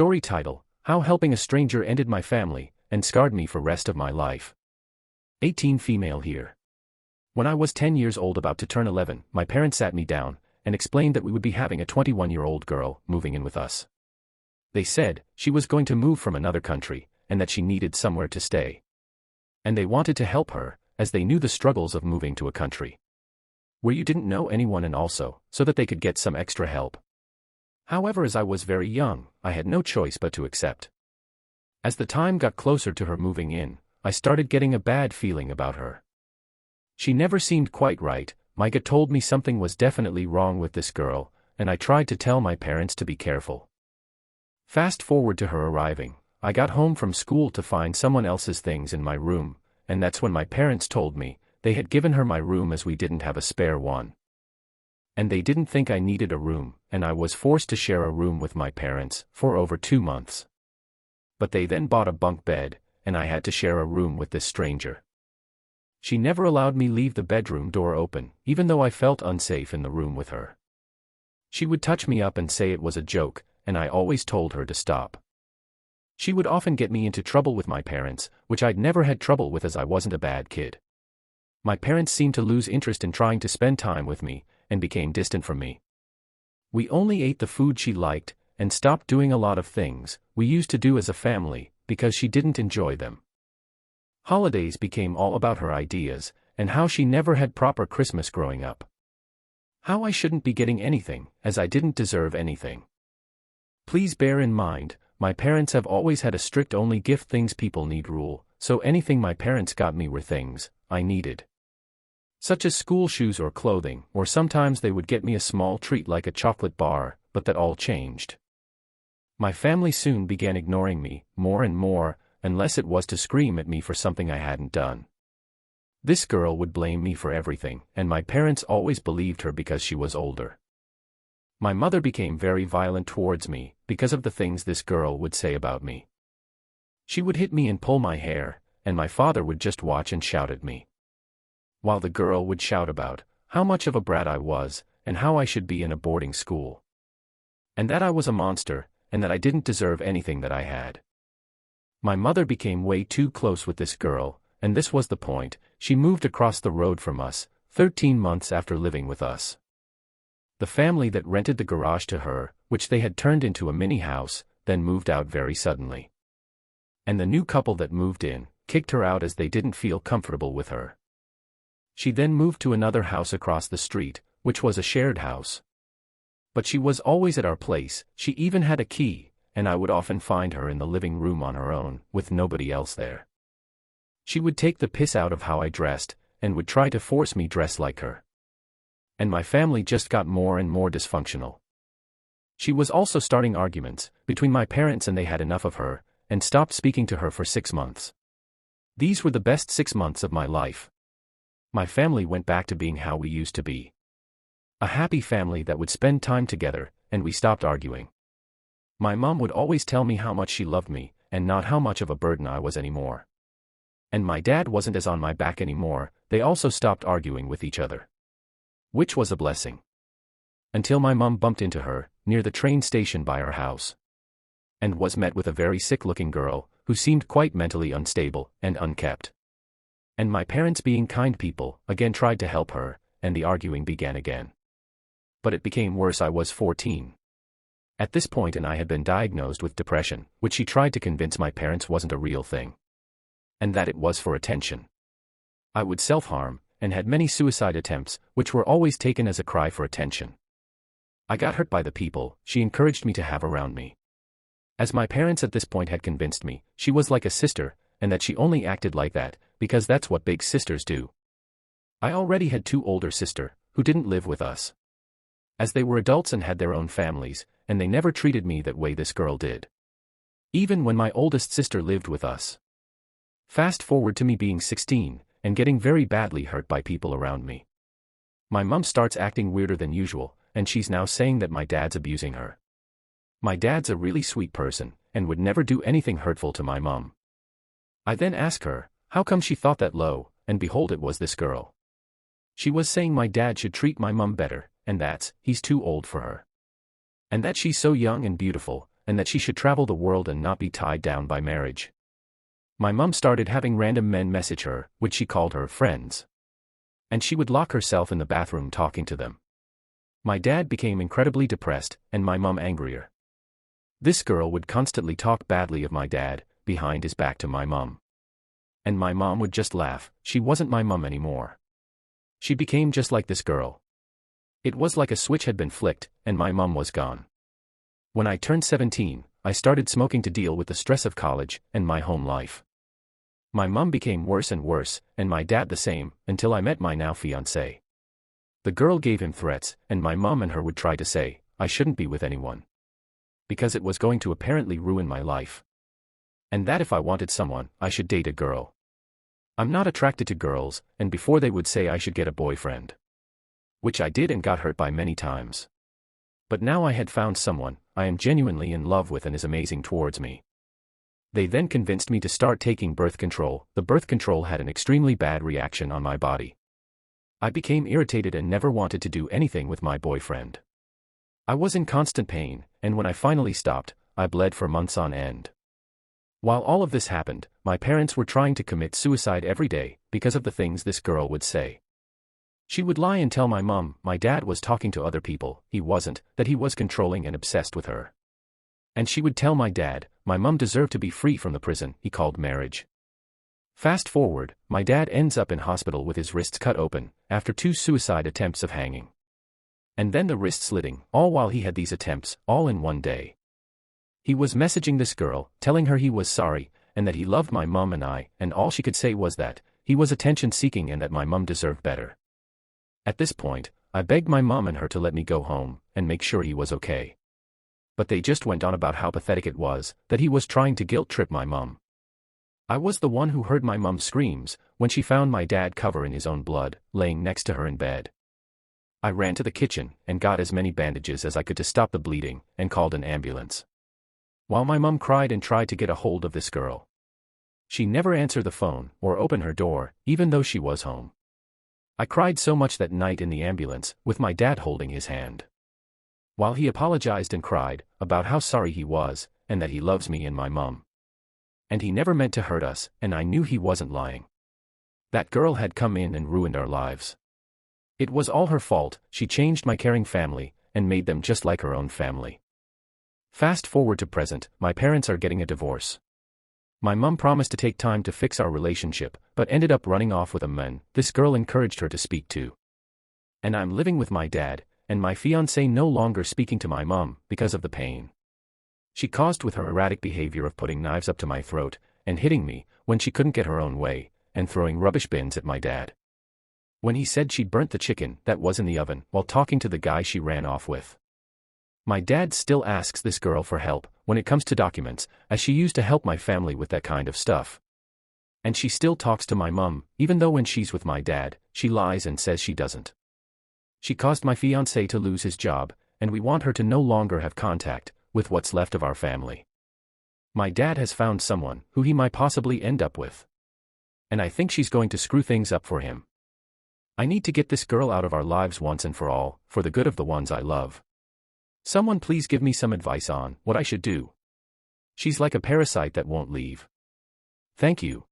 Story title: How Helping a Stranger Ended My Family and Scarred Me for Rest of My Life. 18 female here. When I was 10 years old, about to turn 11, my parents sat me down and explained that we would be having a 21-year-old girl moving in with us. They said she was going to move from another country and that she needed somewhere to stay. And they wanted to help her, as they knew the struggles of moving to a country where you didn't know anyone, and also so that they could get some extra help. However, as I was very young, I had no choice but to accept. As the time got closer to her moving in, I started getting a bad feeling about her. She never seemed quite right. My gut told me something was definitely wrong with this girl, and I tried to tell my parents to be careful. Fast forward to her arriving. I got home from school to find someone else's things in my room, and that's when my parents told me they had given her my room as we didn't have a spare one. And they didn't think I needed a room, and I was forced to share a room with my parents for over 2 months. But they then bought a bunk bed, and I had to share a room with this stranger. She never allowed me leave the bedroom door open, even though I felt unsafe in the room with her. She would touch me up and say it was a joke, and I always told her to stop. She would often get me into trouble with my parents, which I'd never had trouble with as I wasn't a bad kid. My parents seemed to lose interest in trying to spend time with me, and became distant from me. We only ate the food she liked, and stopped doing a lot of things we used to do as a family, because she didn't enjoy them. Holidays became all about her ideas, and how she never had proper Christmas growing up. How I shouldn't be getting anything, as I didn't deserve anything. Please bear in mind, my parents have always had a strict only gift things people need rule, so anything my parents got me were things I needed, such as school shoes or clothing, or sometimes they would get me a small treat like a chocolate bar, but that all changed. My family soon began ignoring me, more and more, unless it was to scream at me for something I hadn't done. This girl would blame me for everything, and my parents always believed her because she was older. My mother became very violent towards me, because of the things this girl would say about me. She would hit me and pull my hair, and my father would just watch and shout at me, while the girl would shout about how much of a brat I was, and how I should be in a boarding school, and that I was a monster, and that I didn't deserve anything that I had. My mother became way too close with this girl, and this was the point. She moved across the road from us, 13 months after living with us. The family that rented the garage to her, which they had turned into a mini house, then moved out very suddenly. And the new couple that moved in kicked her out as they didn't feel comfortable with her. She then moved to another house across the street, which was a shared house. But she was always at our place. She even had a key, and I would often find her in the living room on her own, with nobody else there. She would take the piss out of how I dressed, and would try to force me dress like her. And my family just got more and more dysfunctional. She was also starting arguments between my parents, and they had enough of her, and stopped speaking to her for 6 months. These were the best 6 months of my life. My family went back to being how we used to be. A happy family that would spend time together, and we stopped arguing. My mom would always tell me how much she loved me, and not how much of a burden I was anymore. And my dad wasn't as on my back anymore. They also stopped arguing with each other, which was a blessing. Until my mom bumped into her, near the train station by our house, and was met with a very sick-looking girl, who seemed quite mentally unstable and unkept. And my parents, being kind people, again tried to help her, and the arguing began again. But it became worse. I was 14 at this point, and I had been diagnosed with depression, which she tried to convince my parents wasn't a real thing, and that it was for attention. I would self-harm, and had many suicide attempts, which were always taken as a cry for attention. I got hurt by the people she encouraged me to have around me. As my parents at this point had convinced me she was like a sister, and that she only acted like that because that's what big sisters do. I already had 2 older sisters who didn't live with us, as they were adults and had their own families, and they never treated me that way this girl did, even when my oldest sister lived with us. Fast forward to me being 16, and getting very badly hurt by people around me. My mom starts acting weirder than usual, and she's now saying that my dad's abusing her. My dad's a really sweet person, and would never do anything hurtful to my mom. I then ask her how come she thought that low, and behold, it was this girl. She was saying my dad should treat my mom better, and he's too old for her, and that she's so young and beautiful, and that she should travel the world and not be tied down by marriage. My mum started having random men message her, which she called her friends. And she would lock herself in the bathroom talking to them. My dad became incredibly depressed, and my mum angrier. This girl would constantly talk badly of my dad, behind his back to my mum. And my mom would just laugh. She wasn't my mum anymore. She became just like this girl. It was like a switch had been flicked, and my mum was gone. When I turned 17, I started smoking to deal with the stress of college and my home life. My mum became worse and worse, and my dad the same, until I met my now fiancé. The girl gave him threats, and my mum and her would try to say, I shouldn't be with anyone. Because it was going to apparently ruin my life. And that if I wanted someone, I should date a girl. I'm not attracted to girls, and before they would say I should get a boyfriend. Which I did and got hurt by many times. But now I had found someone I am genuinely in love with and is amazing towards me. They then convinced me to start taking birth control. The birth control had an extremely bad reaction on my body. I became irritated and never wanted to do anything with my boyfriend. I was in constant pain, and when I finally stopped, I bled for months on end. While all of this happened, my parents were trying to commit suicide every day because of the things this girl would say. She would lie and tell my mum my dad was talking to other people, he wasn't, that he was controlling and obsessed with her. And she would tell my dad, my mum deserved to be free from the prison he called marriage. Fast forward, my dad ends up in hospital with his wrists cut open, after 2 suicide attempts of hanging. And then the wrist slitting, all while he had these attempts, all in one day. He was messaging this girl, telling her he was sorry, and that he loved my mum and I, and all she could say was that he was attention-seeking and that my mum deserved better. At this point, I begged my mum and her to let me go home, and make sure he was okay. But they just went on about how pathetic it was, that he was trying to guilt-trip my mum. I was the one who heard my mum's screams, when she found my dad covered in his own blood, laying next to her in bed. I ran to the kitchen, and got as many bandages as I could to stop the bleeding, and called an ambulance. While my mum cried and tried to get a hold of this girl. She never answered the phone, or opened her door, even though she was home. I cried so much that night in the ambulance, with my dad holding his hand. While he apologized and cried, about how sorry he was, and that he loves me and my mum. And he never meant to hurt us, and I knew he wasn't lying. That girl had come in and ruined our lives. It was all her fault. She changed my caring family, and made them just like her own family. Fast forward to present, my parents are getting a divorce. My mum promised to take time to fix our relationship, but ended up running off with a man this girl encouraged her to speak to. And I'm living with my dad, and my fiancé no longer speaking to my mum, because of the pain she caused with her erratic behavior of putting knives up to my throat, and hitting me, when she couldn't get her own way, and throwing rubbish bins at my dad. When he said she burnt the chicken that was in the oven, while talking to the guy she ran off with. My dad still asks this girl for help, when it comes to documents, as she used to help my family with that kind of stuff. And she still talks to my mum, even though when she's with my dad, she lies and says she doesn't. She caused my fiancé to lose his job, and we want her to no longer have contact with what's left of our family. My dad has found someone who he might possibly end up with. And I think she's going to screw things up for him. I need to get this girl out of our lives once and for all, for the good of the ones I love. Someone please give me some advice on what I should do. She's like a parasite that won't leave. Thank you.